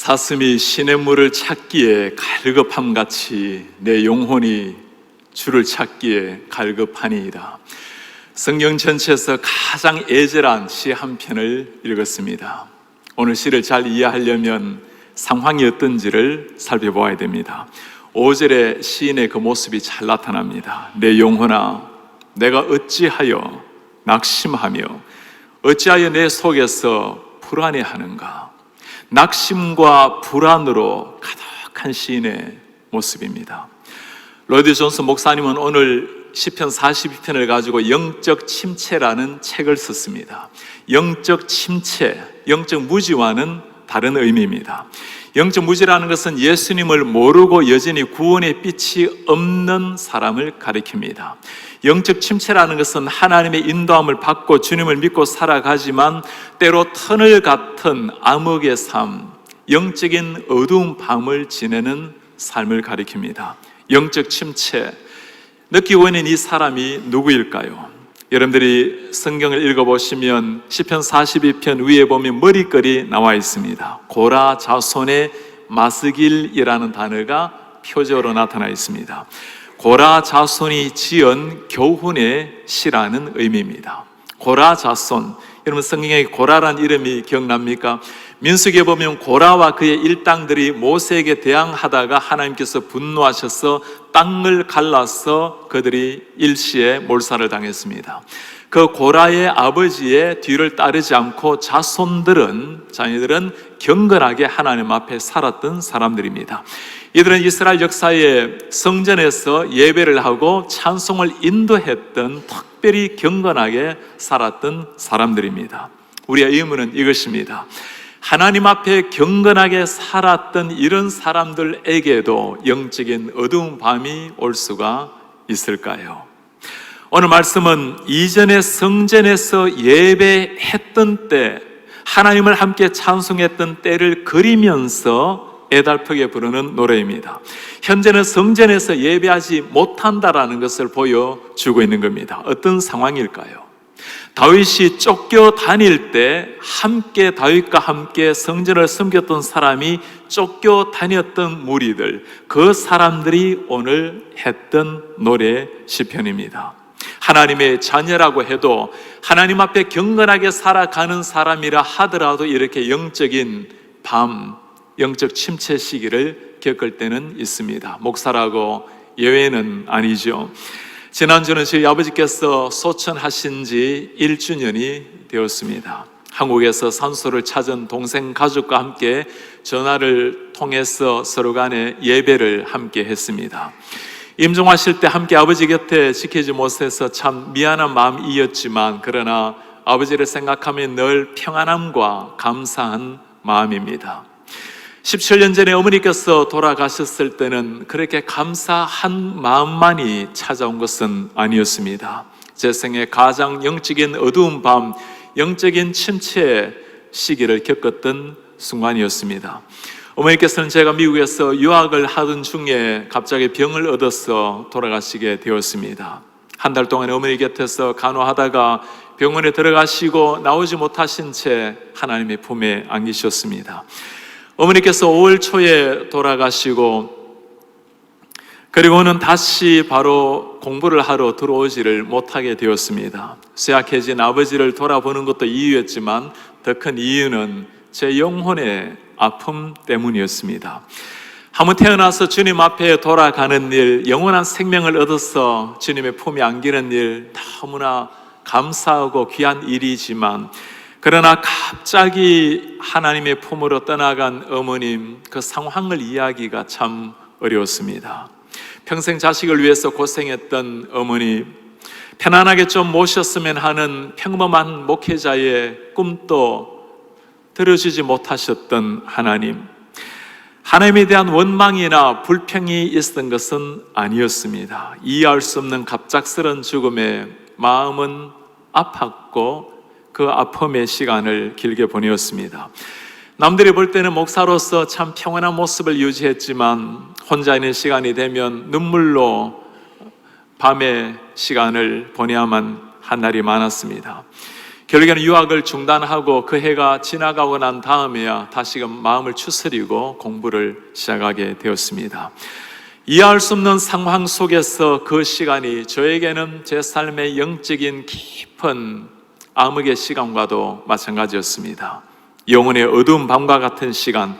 사슴이 시냇물을 찾기에 갈급함같이 내 영혼이 주를 찾기에 갈급하니이다. 성경 전체에서 가장 애절한 시 한 편을 읽었습니다. 오늘 시를 잘 이해하려면 상황이 어떤지를 살펴보아야 됩니다. 5절에 시인의 그 모습이 잘 나타납니다. 내 영혼아, 내가 어찌하여 낙심하며 어찌하여 내 속에서 불안해하는가. 낙심과 불안으로 가득한 시인의 모습입니다. 로이드 존스 목사님은 오늘 시편 42편을 가지고 영적 침체라는 책을 썼습니다. 영적 침체, 영적 무지와는 다른 의미입니다. 영적 무지라는 것은 예수님을 모르고 여전히 구원의 빛이 없는 사람을 가리킵니다. 영적 침체라는 것은 하나님의 인도함을 받고 주님을 믿고 살아가지만 때로 터널 같은 암흑의 삶, 영적인 어두운 밤을 지내는 삶을 가리킵니다. 영적 침체, 느끼고 있는 이 사람이 누구일까요? 여러분들이 성경을 읽어보시면 시편 42편 위에 보면 머리글이 나와 있습니다. 고라 자손의 마스길이라는 단어가 표제어로 나타나 있습니다. 고라 자손이 지은 교훈의 시라는 의미입니다. 고라 자손, 여러분 성경에 고라란 이름이 기억납니까? 민수기에 보면 고라와 그의 일당들이 모세에게 대항하다가 하나님께서 분노하셔서 땅을 갈라서 그들이 일시에 몰살을 당했습니다. 그 고라의 아버지의 뒤를 따르지 않고 자녀들은 경건하게 하나님 앞에 살았던 사람들입니다. 이들은 이스라엘 역사에 성전에서 예배를 하고 찬송을 인도했던 특별히 경건하게 살았던 사람들입니다. 우리의 의문은 이것입니다. 하나님 앞에 경건하게 살았던 이런 사람들에게도 영적인 어두운 밤이 올 수가 있을까요? 오늘 말씀은 이전에 성전에서 예배했던 때, 하나님을 함께 찬송했던 때를 그리면서 애달프게 부르는 노래입니다. 현재는 성전에서 예배하지 못한다라는 것을 보여주고 있는 겁니다. 어떤 상황일까요? 다윗이 쫓겨 다닐 때 함께 다윗과 함께 성전을 섬겼던 사람이 쫓겨 다녔던 무리들, 그 사람들이 오늘 했던 노래 시편입니다. 하나님의 자녀라고 해도 하나님 앞에 경건하게 살아가는 사람이라 하더라도 이렇게 영적인 밤, 영적 침체 시기를 겪을 때는 있습니다. 목사라고 예외는 아니죠. 지난주는 저희 아버지께서 소천하신 지 1주년이 되었습니다. 한국에서 산소를 찾은 동생 가족과 함께 전화를 통해서 서로 간에 예배를 함께 했습니다. 임종하실 때 함께 아버지 곁에 지키지 못해서 참 미안한 마음이었지만 그러나 아버지를 생각하면 늘 평안함과 감사한 마음입니다. 17년 전에 어머니께서 돌아가셨을 때는 그렇게 감사한 마음만이 찾아온 것은 아니었습니다. 제 생애 가장 영적인 어두운 밤, 영적인 침체 시기를 겪었던 순간이었습니다. 어머니께서는 제가 미국에서 유학을 하던 중에 갑자기 병을 얻어서 돌아가시게 되었습니다. 한 달 동안 어머니 곁에서 간호하다가 병원에 들어가시고 나오지 못하신 채 하나님의 품에 안기셨습니다. 어머니께서 5월 초에 돌아가시고 그리고는 다시 바로 공부를 하러 들어오지를 못하게 되었습니다. 쇠약해진 아버지를 돌아보는 것도 이유였지만 더 큰 이유는 제 영혼의 아픔 때문이었습니다. 한번 태어나서 주님 앞에 돌아가는 일, 영원한 생명을 얻어서 주님의 품에 안기는 일 너무나 감사하고 귀한 일이지만 그러나 갑자기 하나님의 품으로 떠나간 어머님, 그 상황을 이해하기가 참 어려웠습니다. 평생 자식을 위해서 고생했던 어머니, 편안하게 좀 모셨으면 하는 평범한 목회자의 꿈도 들어주지 못하셨던 하나님, 하나님에 대한 원망이나 불평이 있었던 것은 아니었습니다. 이해할 수 없는 갑작스런 죽음에 마음은 아팠고 그 아픔의 시간을 길게 보내었습니다. 남들이 볼 때는 목사로서 참 평안한 모습을 유지했지만 혼자 있는 시간이 되면 눈물로 밤의 시간을 보내야만 한 날이 많았습니다. 결국에는 유학을 중단하고 그 해가 지나가고 난 다음에야 다시금 마음을 추스리고 공부를 시작하게 되었습니다. 이해할 수 없는 상황 속에서 그 시간이 저에게는 제 삶의 영적인 깊은 암흑의 시간과도 마찬가지였습니다. 영혼의 어두운 밤과 같은 시간,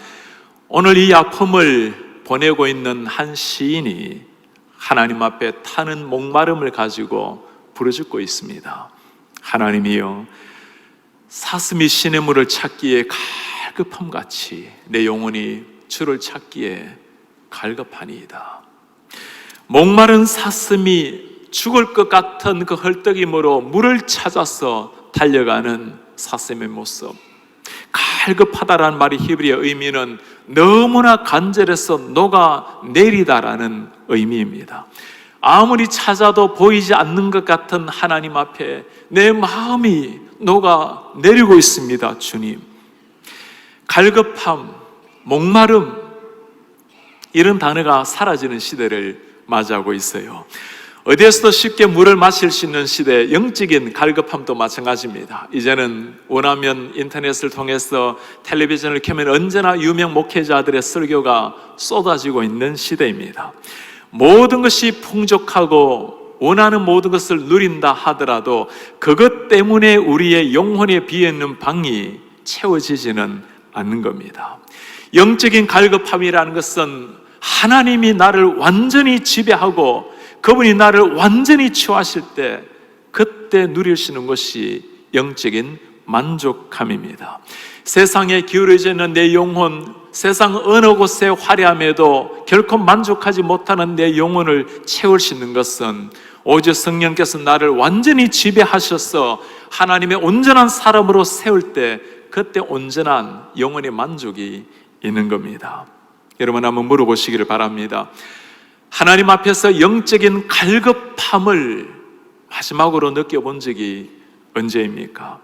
오늘 이 아픔을 보내고 있는 한 시인이 하나님 앞에 타는 목마름을 가지고 부르짖고 있습니다. 하나님이여, 사슴이 시냇물을 찾기에 갈급함같이 내 영혼이 주를 찾기에 갈급하니이다. 목마른 사슴이 죽을 것 같은 그 헐떡임으로 물을 찾아서 달려가는 사슴의 모습, 갈급하다라는 말의 히브리어 의미는 너무나 간절해서 녹아내리다라는 의미입니다. 아무리 찾아도 보이지 않는 것 같은 하나님 앞에 내 마음이 녹아내리고 있습니다. 주님, 갈급함, 목마름, 이런 단어가 사라지는 시대를 맞이하고 있어요. 어디에서도 쉽게 물을 마실 수 있는 시대, 영적인 갈급함도 마찬가지입니다. 이제는 원하면 인터넷을 통해서 텔레비전을 켜면 언제나 유명 목회자들의 설교가 쏟아지고 있는 시대입니다. 모든 것이 풍족하고 원하는 모든 것을 누린다 하더라도 그것 때문에 우리의 영혼에 비어있는 방이 채워지지는 않는 겁니다. 영적인 갈급함이라는 것은 하나님이 나를 완전히 지배하고 그분이 나를 완전히 치유하실 때 그때 누릴 수 있는 것이 영적인 만족감입니다. 세상에 기울어져 있는 내 영혼, 세상 어느 곳에 화려함에도 결코 만족하지 못하는 내 영혼을 채울 수 있는 것은 오직 성령께서 나를 완전히 지배하셔서 하나님의 온전한 사람으로 세울 때 그때 온전한 영혼의 만족이 있는 겁니다. 여러분 한번 물어보시기를 바랍니다. 하나님 앞에서 영적인 갈급함을 마지막으로 느껴본 적이 언제입니까?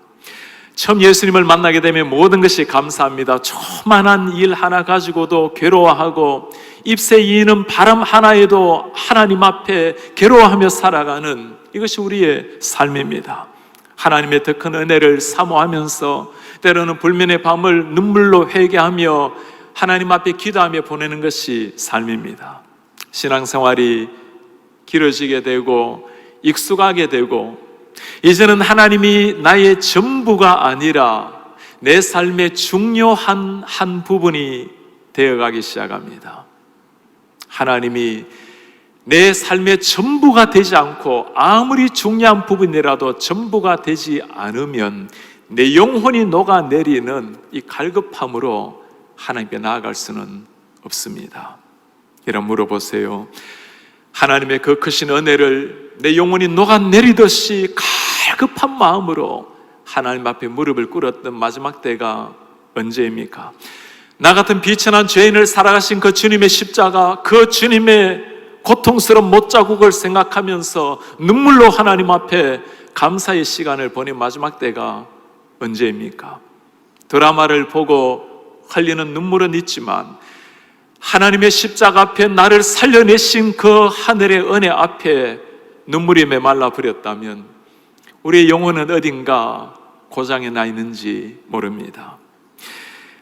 처음 예수님을 만나게 되면 모든 것이 감사합니다. 조그만한 일 하나 가지고도 괴로워하고 잎새 이는 바람 하나에도 하나님 앞에 괴로워하며 살아가는 이것이 우리의 삶입니다. 하나님의 더 큰 은혜를 사모하면서 때로는 불면의 밤을 눈물로 회개하며 하나님 앞에 기도하며 보내는 것이 삶입니다. 신앙생활이 길어지게 되고 익숙하게 되고 이제는 하나님이 나의 전부가 아니라 내 삶의 중요한 한 부분이 되어가기 시작합니다. 하나님이 내 삶의 전부가 되지 않고 아무리 중요한 부분이라도 전부가 되지 않으면 내 영혼이 녹아내리는 이 갈급함으로 하나님께 나아갈 수는 없습니다. 여러분 물어보세요. 하나님의 그 크신 은혜를 내 영혼이 녹아내리듯이 갈급한 마음으로 하나님 앞에 무릎을 꿇었던 마지막 때가 언제입니까? 나 같은 비천한 죄인을 살아가신 그 주님의 십자가, 그 주님의 고통스러운 못자국을 생각하면서 눈물로 하나님 앞에 감사의 시간을 보낸 마지막 때가 언제입니까? 드라마를 보고 흘리는 눈물은 있지만 하나님의 십자가 앞에 나를 살려내신 그 하늘의 은혜 앞에 눈물이 메말라 버렸다면 우리의 영혼은 어딘가 고장에 나 있는지 모릅니다.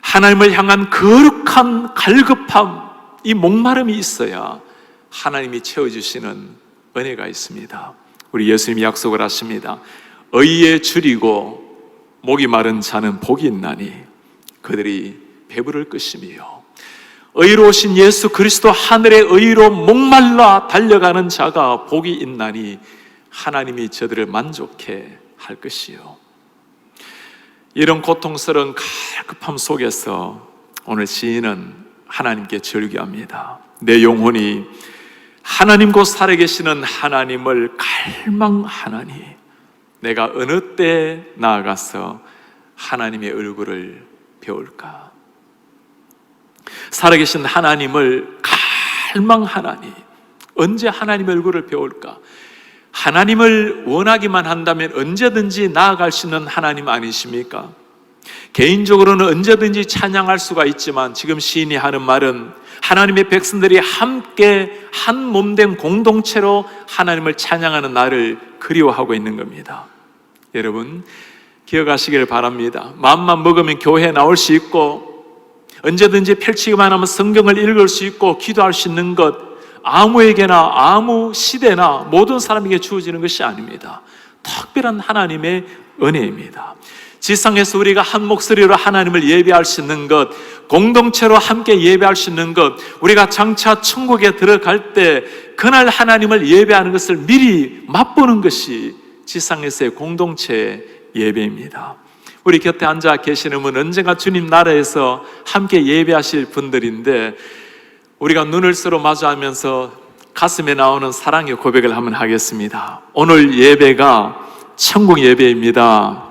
하나님을 향한 거룩한 갈급함, 이 목마름이 있어야 하나님이 채워주시는 은혜가 있습니다. 우리 예수님이 약속을 하십니다. 의에 줄이고 목이 마른 자는 복이 있나니 그들이 배부를 것이며 의로우신 예수 그리스도 하늘의 의로 목말라 달려가는 자가 복이 있나니 하나님이 저들을 만족해 할 것이요. 이런 고통스러운 갈급함 속에서 오늘 시인은 하나님께 절규합니다. 내 영혼이 하나님 곧 살아계시는 하나님을 갈망하나니 내가 어느 때 나아가서 하나님의 얼굴을 배울까? 살아계신 하나님을 갈망하나니 언제 하나님의 얼굴을 배울까? 하나님을 원하기만 한다면 언제든지 나아갈 수 있는 하나님 아니십니까? 개인적으로는 언제든지 찬양할 수가 있지만 지금 시인이 하는 말은 하나님의 백성들이 함께 한 몸된 공동체로 하나님을 찬양하는 날을 그리워하고 있는 겁니다. 여러분, 기억하시길 바랍니다. 마음만 먹으면 교회에 나올 수 있고 언제든지 펼치기만 하면 성경을 읽을 수 있고 기도할 수 있는 것, 아무에게나 아무 시대나 모든 사람에게 주어지는 것이 아닙니다. 특별한 하나님의 은혜입니다. 지상에서 우리가 한 목소리로 하나님을 예배할 수 있는 것, 공동체로 함께 예배할 수 있는 것, 우리가 장차 천국에 들어갈 때 그날 하나님을 예배하는 것을 미리 맛보는 것이 지상에서의 공동체 예배입니다. 우리 곁에 앉아 계시는 분, 언젠가 주님 나라에서 함께 예배하실 분들인데 우리가 눈을 서로 마주하면서 가슴에 나오는 사랑의 고백을 한번 하겠습니다. 오늘 예배가 천국 예배입니다.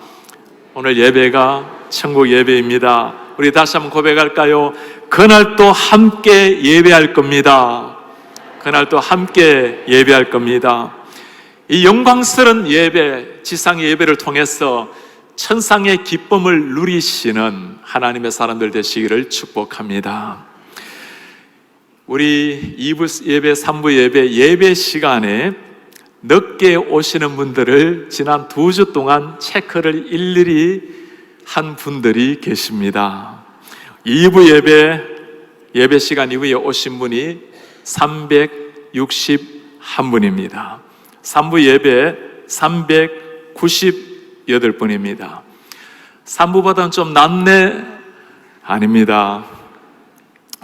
오늘 예배가 천국 예배입니다. 우리 다시 한번 고백할까요? 그날 또 함께 예배할 겁니다. 그날 또 함께 예배할 겁니다. 이 영광스러운 예배, 지상의 예배를 통해서 천상의 기쁨을 누리시는 하나님의 사람들 되시기를 축복합니다. 우리 2부 예배, 3부 예배 시간에 늦게 오시는 분들을 지난 2주 동안 체크를 일일이 한 분들이 계십니다. 2부 예배 시간 이후에 오신 분이 361분입니다. 3부 예배 398분입니다. 3부보다는 좀 낫네? 아닙니다.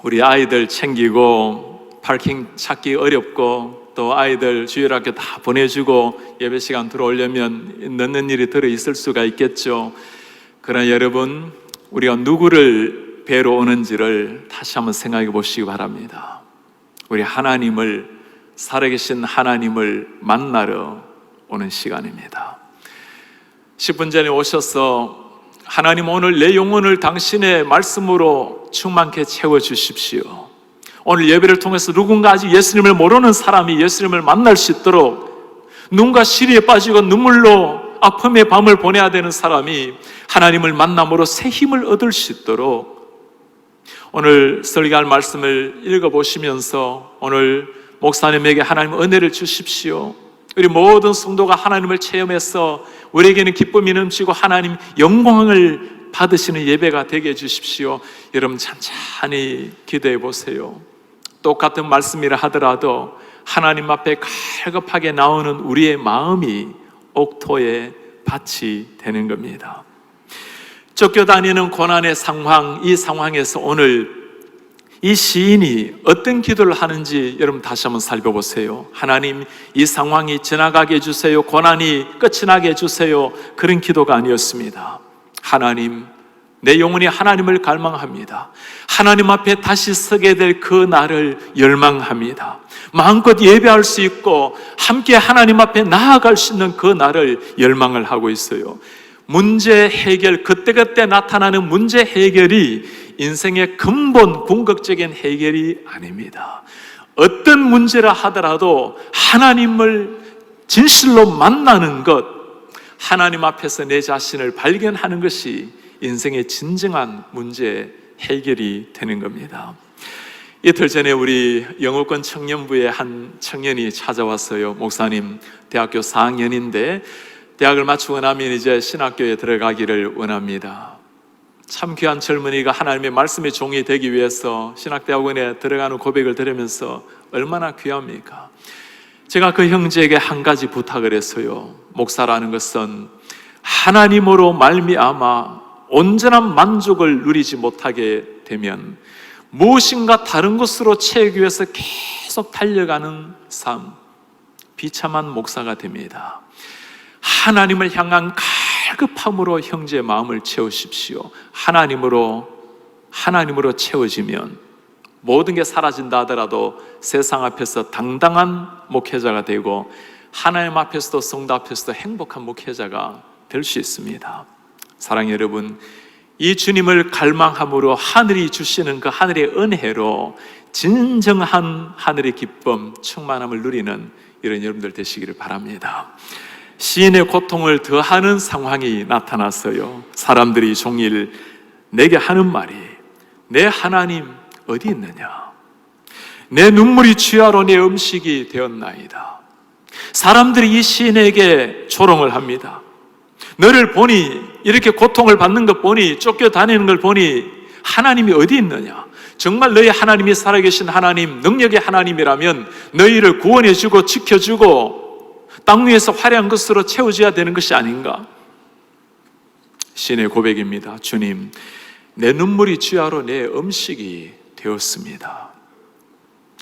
우리 아이들 챙기고 파킹 찾기 어렵고 또 아이들 주일학교 다 보내주고 예배 시간 들어오려면 늦는 일이 들어 있을 수가 있겠죠. 그러나 여러분, 우리가 누구를 뵈러 오는지를 다시 한번 생각해 보시기 바랍니다. 우리 하나님을, 살아계신 하나님을 만나러 오는 시간입니다. 10분 전에 오셔서 하나님, 오늘 내 영혼을 당신의 말씀으로 충만케 채워주십시오. 오늘 예배를 통해서 누군가 아직 예수님을 모르는 사람이 예수님을 만날 수 있도록, 누군가 시리에 빠지고 눈물로 아픔의 밤을 보내야 되는 사람이 하나님을 만남으로 새 힘을 얻을 수 있도록 오늘 설교할 말씀을 읽어보시면서 오늘 목사님에게 하나님 은혜를 주십시오. 우리 모든 성도가 하나님을 체험해서 우리에게는 기쁨이 넘치고 하나님 영광을 받으시는 예배가 되게 해주십시오. 여러분 찬찬히 기도해 보세요. 똑같은 말씀이라 하더라도 하나님 앞에 갈급하게 나오는 우리의 마음이 옥토의 밭이 되는 겁니다. 쫓겨다니는 고난의 상황, 이 상황에서 오늘 이 시인이 어떤 기도를 하는지 여러분 다시 한번 살펴보세요. 하나님, 이 상황이 지나가게 해주세요. 고난이 끝이 나게 해주세요. 그런 기도가 아니었습니다. 하나님, 내 영혼이 하나님을 갈망합니다. 하나님 앞에 다시 서게 될 그 날을 열망합니다. 마음껏 예배할 수 있고 함께 하나님 앞에 나아갈 수 있는 그 날을 열망을 하고 있어요. 문제 해결, 그때그때 나타나는 문제 해결이 인생의 근본 궁극적인 해결이 아닙니다. 어떤 문제라 하더라도 하나님을 진실로 만나는 것, 하나님 앞에서 내 자신을 발견하는 것이 인생의 진정한 문제 해결이 되는 겁니다. 이틀 전에 우리 영어권 청년부의 한 청년이 찾아왔어요. 목사님, 대학교 4학년인데 대학을 마치고 나면 이제 신학교에 들어가기를 원합니다. 참 귀한 젊은이가 하나님의 말씀의 종이 되기 위해서 신학대학원에 들어가는 고백을 들으면서 얼마나 귀합니까? 제가 그 형제에게 한 가지 부탁을 했어요. 목사라는 것은 하나님으로 말미암아 온전한 만족을 누리지 못하게 되면 무엇인가 다른 것으로 채우기 위해서 계속 달려가는 삶, 비참한 목사가 됩니다. 하나님을 향한 갈급함으로 형제의 마음을 채우십시오. 하나님으로 채워지면 모든 게 사라진다 하더라도 세상 앞에서 당당한 목회자가 되고 하나님 앞에서도 성도 앞에서도 행복한 목회자가 될 수 있습니다. 사랑하는 여러분, 이 주님을 갈망함으로 하늘이 주시는 그 하늘의 은혜로 진정한 하늘의 기쁨, 충만함을 누리는 이런 여러분들 되시기를 바랍니다. 시인의 고통을 더하는 상황이 나타났어요. 사람들이 종일 내게 하는 말이, 내 하나님 어디 있느냐? 내 눈물이 취하로 내 음식이 되었나이다. 사람들이 이 시인에게 조롱을 합니다. 너를 보니, 이렇게 고통을 받는 것 보니, 쫓겨다니는 걸 보니 하나님이 어디 있느냐? 정말 너희 하나님이 살아계신 하나님, 능력의 하나님이라면 너희를 구원해주고 지켜주고 땅 위에서 화려한 것으로 채워줘야 되는 것이 아닌가? 신의 고백입니다. 주님, 내 눈물이 주야로 내 음식이 되었습니다.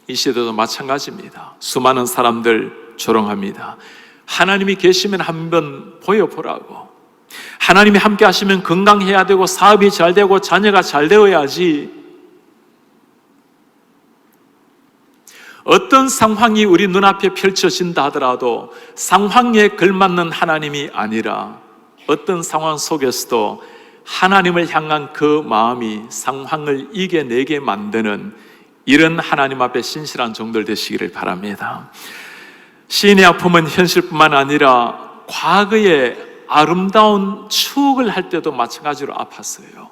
이 시대도 마찬가지입니다. 수많은 사람들 조롱합니다. 하나님이 계시면 한번 보여보라고. 하나님이 함께 하시면 건강해야 되고 사업이 잘 되고 자녀가 잘 되어야지. 어떤 상황이 우리 눈앞에 펼쳐진다 하더라도 상황에 걸맞는 하나님이 아니라 어떤 상황 속에서도 하나님을 향한 그 마음이 상황을 이겨내게 만드는 이런 하나님 앞에 신실한 종들 되시기를 바랍니다. 시인의 아픔은 현실뿐만 아니라 과거의 아름다운 추억을 할 때도 마찬가지로 아팠어요.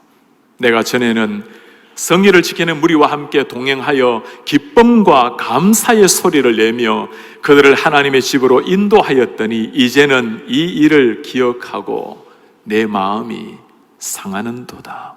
내가 전에는 성의를 지키는 무리와 함께 동행하여 기쁨과 감사의 소리를 내며 그들을 하나님의 집으로 인도하였더니 이제는 이 일을 기억하고 내 마음이 상하는도다.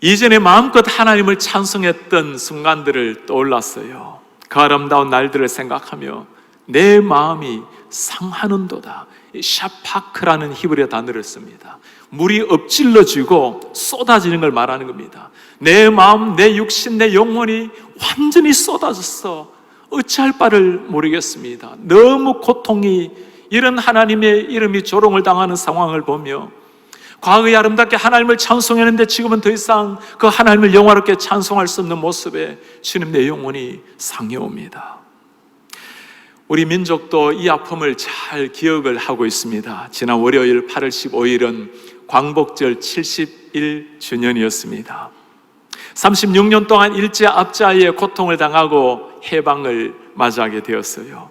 이전에 마음껏 하나님을 찬송했던 순간들을 떠올랐어요. 그 아름다운 날들을 생각하며 내 마음이 상하는도다. 샤파크라는 히브리어 단어를 씁니다. 물이 엎질러지고 쏟아지는 걸 말하는 겁니다. 내 마음, 내 육신, 내 영혼이 완전히 쏟아졌어. 어찌할 바를 모르겠습니다. 너무 고통이, 이런 하나님의 이름이 조롱을 당하는 상황을 보며 과거에 아름답게 하나님을 찬송했는데 지금은 더 이상 그 하나님을 영화롭게 찬송할 수 없는 모습에 주님, 내 영혼이 상해옵니다. 우리 민족도 이 아픔을 잘 기억을 하고 있습니다. 지난 월요일 8월 15일은 광복절 71주년이었습니다. 36년 동안 일제 압제하에 고통을 당하고 해방을 맞이하게 되었어요.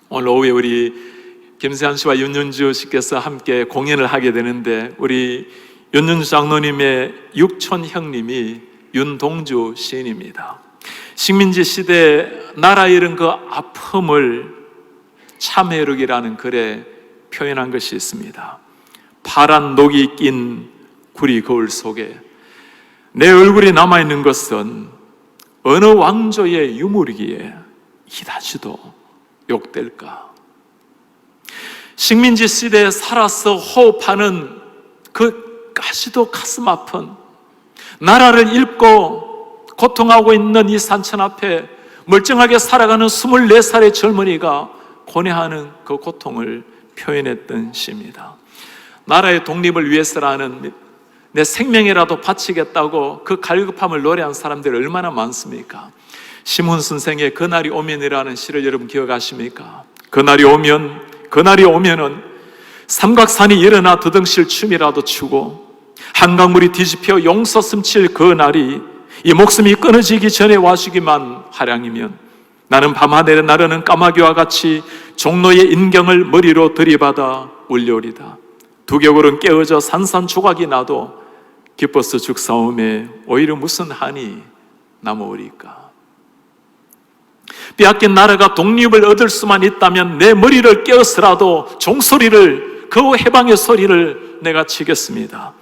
오늘 오후에 우리 김세한 씨와 윤윤주 씨께서 함께 공연을 하게 되는데 우리 윤윤주 장로님의 육촌 형님이 윤동주 시인입니다. 식민지 시대 나라 잃은 그 아픔을 참회록이라는 글에 표현한 것이 있습니다. 파란 녹이 낀 구리 거울 속에 내 얼굴이 남아있는 것은 어느 왕조의 유물이기에 이다지도 욕될까? 식민지 시대에 살아서 호흡하는 그까지도 가슴 아픈 나라를 잃고 고통하고 있는 이 산천 앞에 멀쩡하게 살아가는 24살의 젊은이가 고뇌하는 그 고통을 표현했던 시입니다. 나라의 독립을 위해서라는 내 생명이라도 바치겠다고 그 갈급함을 노래한 사람들이 얼마나 많습니까? 심훈 선생의 그날이 오면이라는 시를 여러분 기억하십니까? 그날이 오면은 삼각산이 일어나 두덩실 춤이라도 추고 한강물이 뒤집혀 용서 숨칠 그 날이 이 목숨이 끊어지기 전에 와주기만 하량이면 나는 밤하늘에 나르는 까마귀와 같이 종로의 인경을 머리로 들이받아 울려오리다. 두 격으로는 깨어져 산산조각이 나도 기뻐서 죽사오매 오히려 무슨 한이 남아오리까. 빼앗긴 나라가 독립을 얻을 수만 있다면 내 머리를 깨어서라도 종소리를, 그 해방의 소리를 내가 치겠습니다.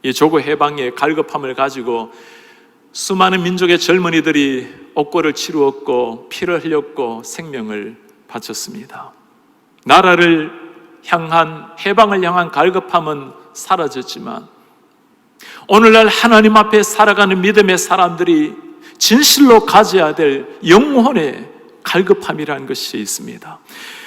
이 조국 해방의 갈급함을 가지고 수많은 민족의 젊은이들이 옥고를 치루었고 피를 흘렸고 생명을 바쳤습니다. 나라를 향한, 해방을 향한 갈급함은 사라졌지만 오늘날 하나님 앞에 살아가는 믿음의 사람들이 진실로 가져야 될 영혼의 갈급함이라는 것이 있습니다.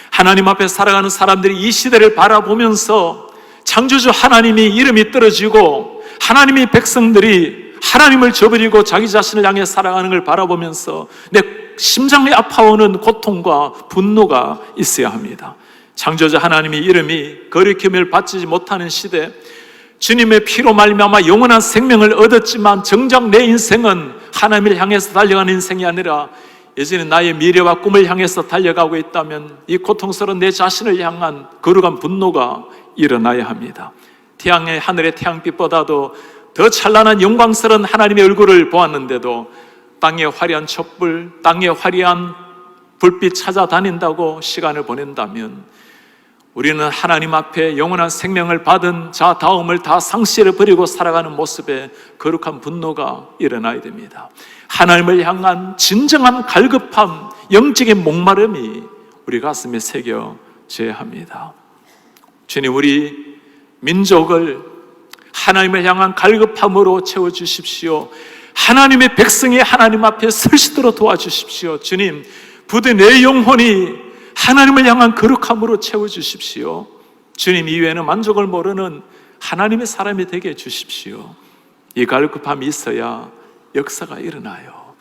하나님 앞에 살아가는 사람들이 이 시대를 바라보면서 창조주 하나님이 이름이 떨어지고 하나님의 백성들이 하나님을 저버리고 자기 자신을 향해 살아가는 걸 바라보면서 내 심장이 아파오는 고통과 분노가 있어야 합니다. 창조주 하나님의 이름이 거리낌을 받지 못하는 시대, 주님의 피로 말미암아 영원한 생명을 얻었지만 정작 내 인생은 하나님을 향해서 달려가는 인생이 아니라 예전에 나의 미래와 꿈을 향해서 달려가고 있다면 이 고통스러운 내 자신을 향한 거룩한 분노가 일어나야 합니다. 태양의 하늘의 태양빛보다도 더 찬란한 영광스러운 하나님의 얼굴을 보았는데도 땅의 화려한 촛불, 땅의 화려한 불빛 찾아다닌다고 시간을 보낸다면 우리는 하나님 앞에 영원한 생명을 받은 자 다음을 다 상실해 버리고 살아가는 모습에 거룩한 분노가 일어나야 됩니다. 하나님을 향한 진정한 갈급함, 영적인 목마름이 우리 가슴에 새겨져야 합니다. 주님, 우리 민족을 하나님을 향한 갈급함으로 채워주십시오. 하나님의 백성이 하나님 앞에 설 수 있도록 도와주십시오. 주님, 부디 내 영혼이 하나님을 향한 거룩함으로 채워주십시오. 주님, 이외에는 만족을 모르는 하나님의 사람이 되게 해주십시오. 이 갈급함이 있어야 역사가 일어나요.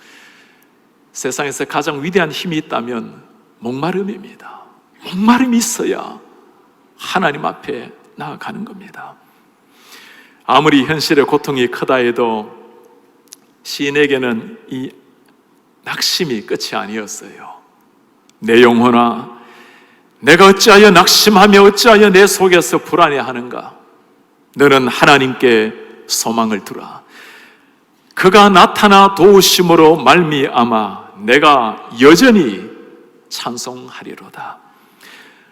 세상에서 가장 위대한 힘이 있다면 목마름입니다. 목마름이 있어야 하나님 앞에 나아가는 겁니다. 아무리 현실의 고통이 크다 해도 시인에게는 이 낙심이 끝이 아니었어요. 내 영혼아, 내가 어찌하여 낙심하며 어찌하여 내 속에서 불안해하는가? 너는 하나님께 소망을 두라. 그가 나타나 도우심으로 말미암아 내가 여전히 찬송하리로다.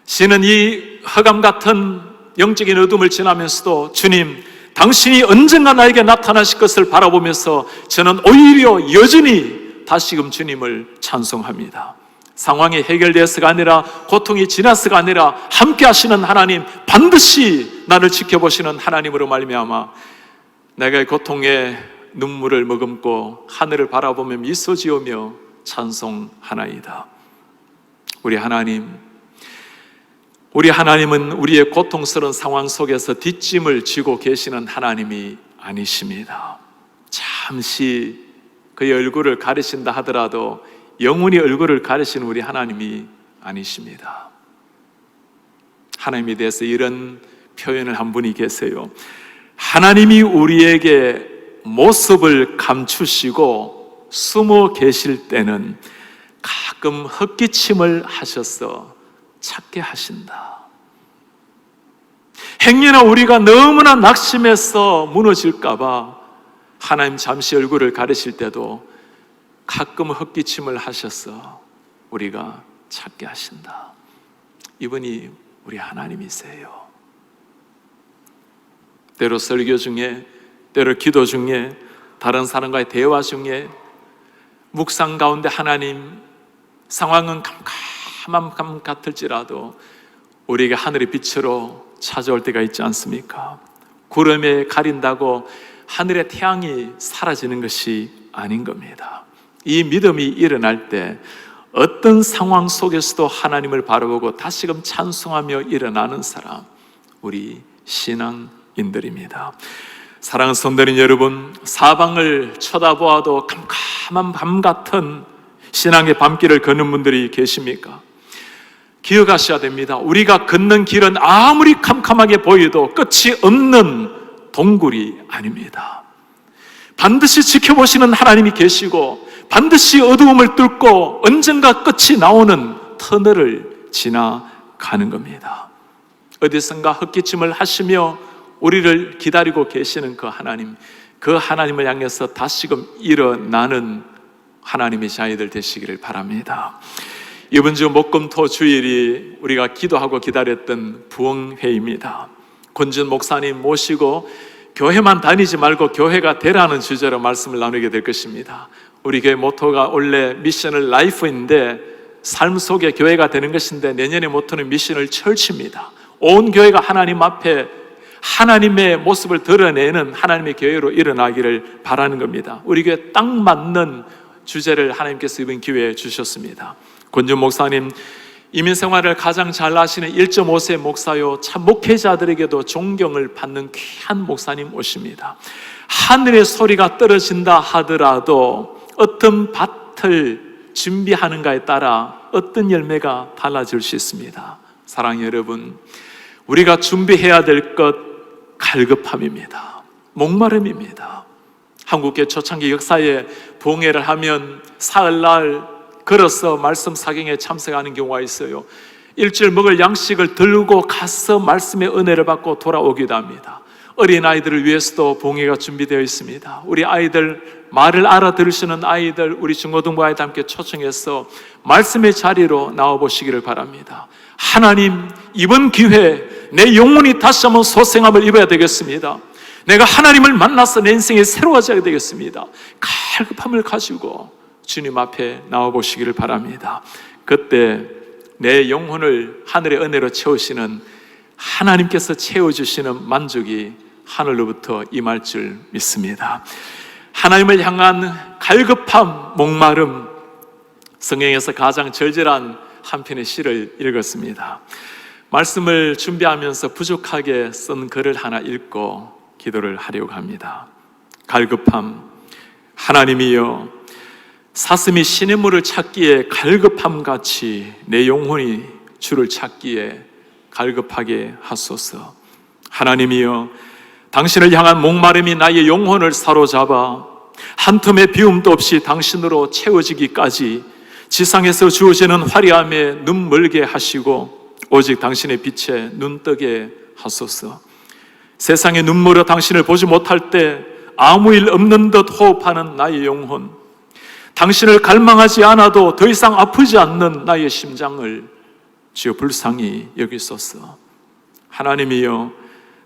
시는 이 흑암 같은 영적인 어둠을 지나면서도 주님, 당신이 언젠가 나에게 나타나실 것을 바라보면서 저는 오히려 여전히 다시금 주님을 찬송합니다. 상황이 해결되어서가 아니라, 고통이 지나서가 아니라 함께 하시는 하나님, 반드시 나를 지켜보시는 하나님으로 말미암아 내가 고통의 눈물을 머금고 하늘을 바라보며 미소 지으며 찬송하나이다. 우리 하나님은 우리의 고통스러운 상황 속에서 뒷짐을 지고 계시는 하나님이 아니십니다. 잠시 그의 얼굴을 가리신다 하더라도 영원히 얼굴을 가리시는 우리 하나님이 아니십니다. 하나님에 대해서 이런 표현을 한 분이 계세요. 하나님이 우리에게 모습을 감추시고 숨어 계실 때는 가끔 헛기침을 하셔서 찾게 하신다. 행여나 우리가 너무나 낙심해서 무너질까봐 하나님 잠시 얼굴을 가리실 때도 가끔 헛기침을 하셔서 우리가 찾게 하신다. 이분이 우리 하나님이세요. 때로 설교 중에, 때로 기도 중에, 다른 사람과의 대화 중에, 묵상 가운데 하나님, 상황은 캄캄함 같을지라도 우리에게 하늘의 빛으로 찾아올 때가 있지 않습니까? 구름에 가린다고 하늘의 태양이 사라지는 것이 아닌 겁니다. 이 믿음이 일어날 때 어떤 상황 속에서도 하나님을 바라보고 다시금 찬송하며 일어나는 사람, 우리 신앙인들입니다. 사랑하는 성도님 여러분, 사방을 쳐다보아도 캄캄한 밤 같은 신앙의 밤길을 걷는 분들이 계십니까? 기억하셔야 됩니다. 우리가 걷는 길은 아무리 캄캄하게 보여도 끝이 없는 동굴이 아닙니다. 반드시 지켜보시는 하나님이 계시고 반드시 어두움을 뚫고 언젠가 끝이 나오는 터널을 지나가는 겁니다. 어디선가 헛기침을 하시며 우리를 기다리고 계시는 그 하나님, 그 하나님을 향해서 다시금 일어나는 하나님의 자녀들 되시기를 바랍니다. 이번 주 목금토 주일이 우리가 기도하고 기다렸던 부흥회입니다. 권준 목사님 모시고 교회만 다니지 말고 교회가 되라는 주제로 말씀을 나누게 될 것입니다. 우리 교회 모토가 원래 미션을 라이프인데 삶 속에 교회가 되는 것인데, 내년의 모토는 미션을 철치입니다. 온 교회가 하나님 앞에 하나님의 모습을 드러내는 하나님의 교회로 일어나기를 바라는 겁니다. 우리 교회 딱 맞는 주제를 하나님께서 이번 기회에 주셨습니다. 권준 목사님, 이민생활을 가장 잘 아시는 1.5세 목사요, 참 목회자들에게도 존경을 받는 귀한 목사님 오십니다. 하늘의 소리가 떨어진다 하더라도 어떤 밭을 준비하는가에 따라 어떤 열매가 달라질 수 있습니다. 사랑하는 여러분, 우리가 준비해야 될 것 갈급함입니다. 목마름입니다. 한국교회 초창기 역사에 부흥회를 하면 사흘날 걸어서 말씀 사경에 참석하는 경우가 있어요. 일주일 먹을 양식을 들고 가서 말씀의 은혜를 받고 돌아오기도 합니다. 어린아이들을 위해서도 봉회가 준비되어 있습니다. 우리 아이들, 말을 알아들을 수 있는 아이들, 우리 중고등부 아이들 함께 초청해서 말씀의 자리로 나와보시기를 바랍니다. 하나님, 이번 기회에 내 영혼이 다시 한번 소생함을 입어야 되겠습니다. 내가 하나님을 만나서 내 인생이 새로워져야 되겠습니다. 갈급함을 가지고 주님 앞에 나와보시기를 바랍니다. 그때 내 영혼을 하늘의 은혜로 채우시는 하나님께서 채워주시는 만족이 하늘로부터 임할 줄 믿습니다. 하나님을 향한 갈급함, 목마름, 성경에서 가장 절절한 한 편의 시를 읽었습니다. 말씀을 준비하면서 부족하게 쓴 글을 하나 읽고 기도를 하려고 합니다. 갈급함. 하나님이여, 사슴이 시냇물을 찾기에 갈급함같이 내 영혼이 주를 찾기에 갈급하게 하소서. 하나님이여, 당신을 향한 목마름이 나의 영혼을 사로잡아 한 텀의 비움도 없이 당신으로 채워지기까지 지상에서 주어지는 화려함에 눈 멀게 하시고 오직 당신의 빛에 눈 뜨게 하소서. 세상의 눈물로 당신을 보지 못할 때 아무 일 없는 듯 호흡하는 나의 영혼, 당신을 갈망하지 않아도 더 이상 아프지 않는 나의 심장을 주여 불쌍히 여기소서. 하나님이여,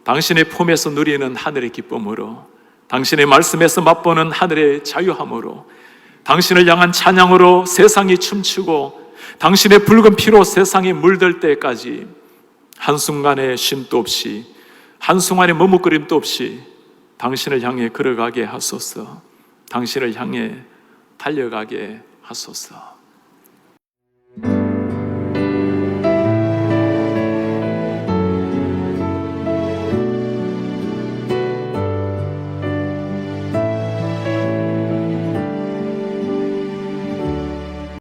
당신의 품에서 누리는 하늘의 기쁨으로, 당신의 말씀에서 맛보는 하늘의 자유함으로, 당신을 향한 찬양으로 세상이 춤추고 당신의 붉은 피로 세상이 물들 때까지 한순간의 쉼도 없이, 한순간의 머뭇거림도 없이 당신을 향해 걸어가게 하소서. 당신을 향해 달려가게 하소서.